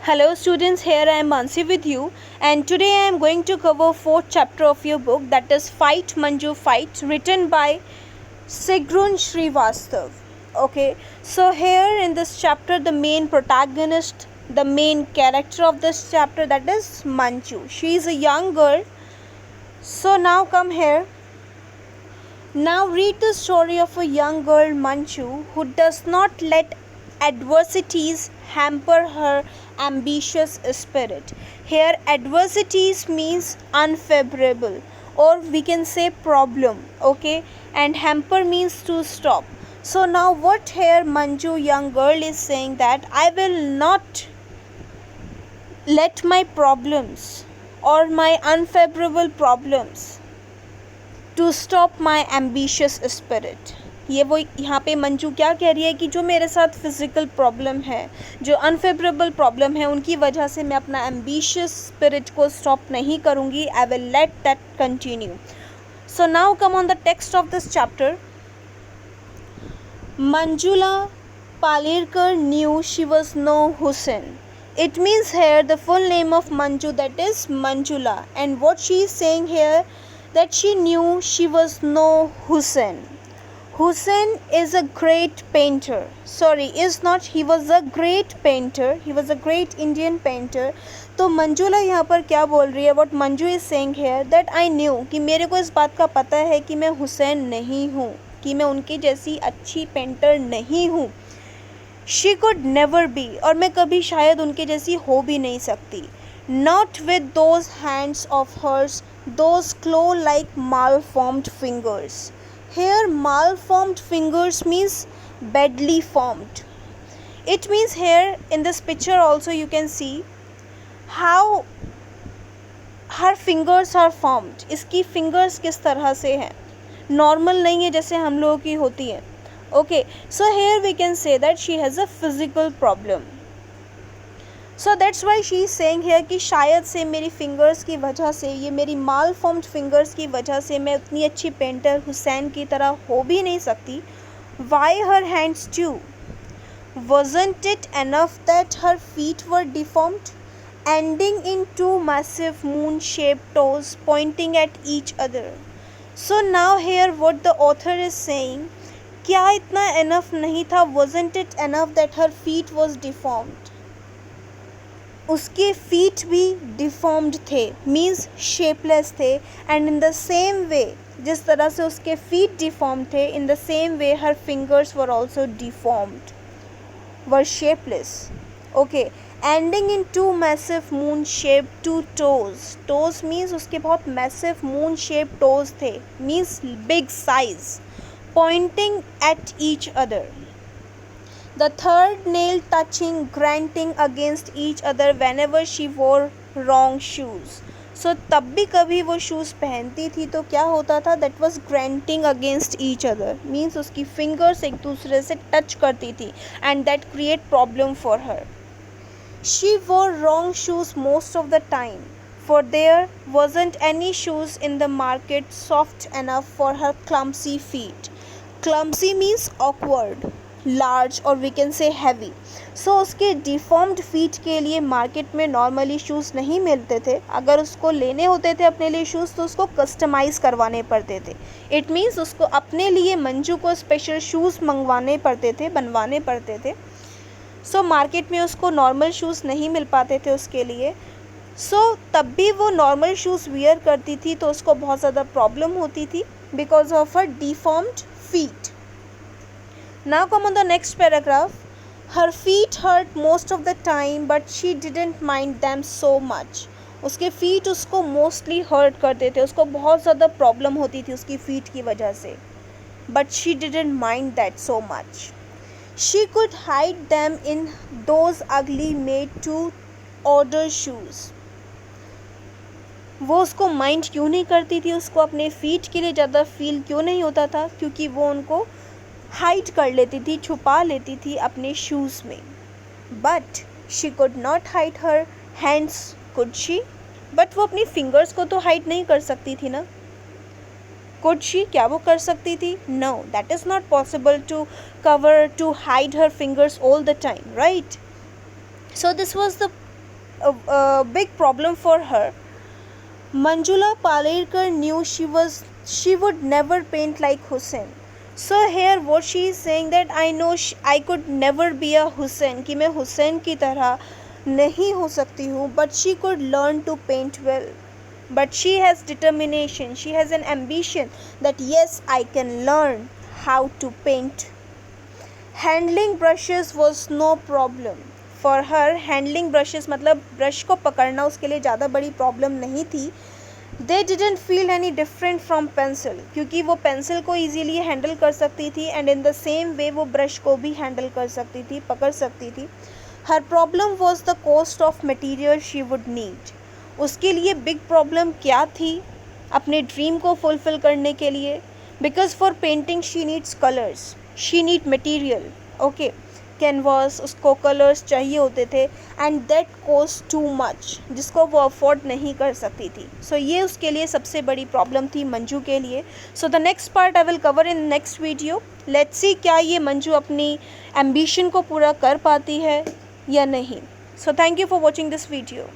Hello students, here I am Mansi with you, and today I am going to cover fourth chapter of your book, that is Fight Manju Fight, written by Sigrun Srivastav. Okay, so here in this chapter the main protagonist, the main character of this chapter, that is Manju. She is a young girl. So now come here. Now read the story of a young girl, Manju, who does not let adversities hamper her ambitious spirit. Here adversities means unfavorable, or we can say problem, okay, and hamper means to stop. So now what here Manju young girl is saying, that I will not let my problems or my unfavorable problems to stop my ambitious spirit. ये वो यहाँ पे मंजू क्या कह रही है कि जो मेरे साथ फिज़िकल प्रॉब्लम है, जो अनफेवरेबल प्रॉब्लम है, उनकी वजह से मैं अपना एम्बिशियस स्पिरिट को स्टॉप नहीं करूँगी. I will let that continue. So now come on the text of this chapter. Manjula Palerkar knew she was no Hussain. It means here the full name of Manju, that is Manjula, and what she is saying here, that she knew she was no Hussein. Hussein is a great painter. Sorry, is not. He was a great painter. He was a great Indian painter. तो मंजुला यहाँ पर क्या बोल रही है? What Manju is saying here, that I knew, कि मेरे को इस बात का पता है कि मैं हुसैन नहीं हूँ, कि मैं उनकी जैसी अच्छी पेंटर नहीं हूँ. She could never be, और मैं कभी शायद उनके जैसी हो भी नहीं सकती. Not with those hands of hers, those claw-like malformed fingers. Here malformed fingers means badly formed. It means here in this picture also you can see how her fingers are formed. इसकी fingers किस तरह से हैं, normal नहीं है जैसे हम लोगों की होती है. Okay, so here we can say that she has a physical problem. So that's why she is saying here कि शायद से मेरी फिंगर्स की वजह से, ये मेरी माल फॉर्म्ड फिंगर्स की वजह से मैं उतनी अच्छी पेंटर हुसैन की तरह हो भी नहीं सकती. Why her hands too? Wasn't it enough that her feet were deformed, ending in two massive moon-shaped toes pointing at each other? So now here what the author is saying, क्या इतना enough नहीं था? Wasn't it enough that her feet was deformed? उसके feet भी deformed थे, means shapeless थे. And in the same way, जिस तरह से उसके फीट डिफॉर्म थे, in the same way her fingers were also deformed, were shapeless. Okay, ending in to massive moon shape two toes. Toes means उसके बहुत massive moon shape toes थे, means big size, pointing at each other. The third nail touching, grinding against each other whenever she wore wrong shoes. So तब भी कभी वो shoes पहनती थी तो क्या होता था, that was grinding against each other, means उसकी fingers एक दूसरे से touch करती थी, and that create problem for her. She wore wrong shoes most of the time, for there wasn't any shoes in the market soft enough for her clumsy feet. Clumsy means awkward, large और we can say heavy. सो उसके deformed feet के लिए market में normally shoes नहीं मिलते थे. अगर उसको लेने होते थे अपने लिए शूज़ तो उसको कस्टमाइज़ करवाने पड़ते थे. इट मीन्स उसको अपने लिए मंजू को स्पेशल शूज़ मंगवाने पड़ते थे, बनवाने पड़ते थे. सो मार्केट में उसको नॉर्मल शूज़ नहीं मिल पाते थे उसके लिए. सो तब भी वो नॉर्मल शूज़ वियर करती थी तो उसको बहुत ज़्यादा प्रॉब्लम होती थी because of her deformed feet. Now come on the next paragraph. Her feet hurt most of the time, but she didn't mind them so much. उसके feet उसको mostly hurt करते थे, उसको बहुत ज़्यादा problem होती थी उसकी feet की वजह से. But she didn't mind that so much. She could hide them in those ugly made to order shoes. वो उसको माइंड क्यों नहीं करती थी, उसको अपने feet के लिए ज़्यादा फील क्यों नहीं होता था, क्योंकि वो उनको हाइड कर लेती थी, छुपा लेती थी अपने शूज़ में. But she could not hide her hands, could she? But वो अपनी फिंगर्स को तो हाइड नहीं कर सकती थी ना. Could she? क्या वो कर सकती थी? No, that is not possible to cover, to hide her fingers all the time, right? So this was the big problem for her. Manjula Palekar knew she would never paint like Hussain. So here what she is saying that I know I could never be a Hussain, कि मैं हुसैन की तरह नहीं हो सकती हूँ, but she could learn to paint well. But she has determination, she has an ambition that yes, I can learn how to paint. Handling brushes was no problem for her. Handling brushes मतलब brush को पकड़ना उसके लिए ज़्यादा बड़ी problem नहीं थी. They didn't feel any different from pencil, क्योंकि वो पेंसिल को easily हैंडल कर सकती थी and in the same way वो ब्रश को भी हैंडल कर सकती थी, पकड़ सकती थी. Her problem was the cost of material she would need. उसके लिए बिग प्रॉब्लम क्या थी अपने ड्रीम को फुलफिल करने के लिए? Because for painting she needs colours, she need material. Okay, canvas, उसको कलर्स चाहिए होते थे and that cost too much, जिसको वो अफोर्ड नहीं कर सकती थी. सो ये उसके लिए सबसे बड़ी प्रॉब्लम थी मंजू के लिए. So the next part I will cover in next video. Let's see क्या ये मंजू अपनी एम्बिशन को पूरा कर पाती है या नहीं. So thank you for watching this video.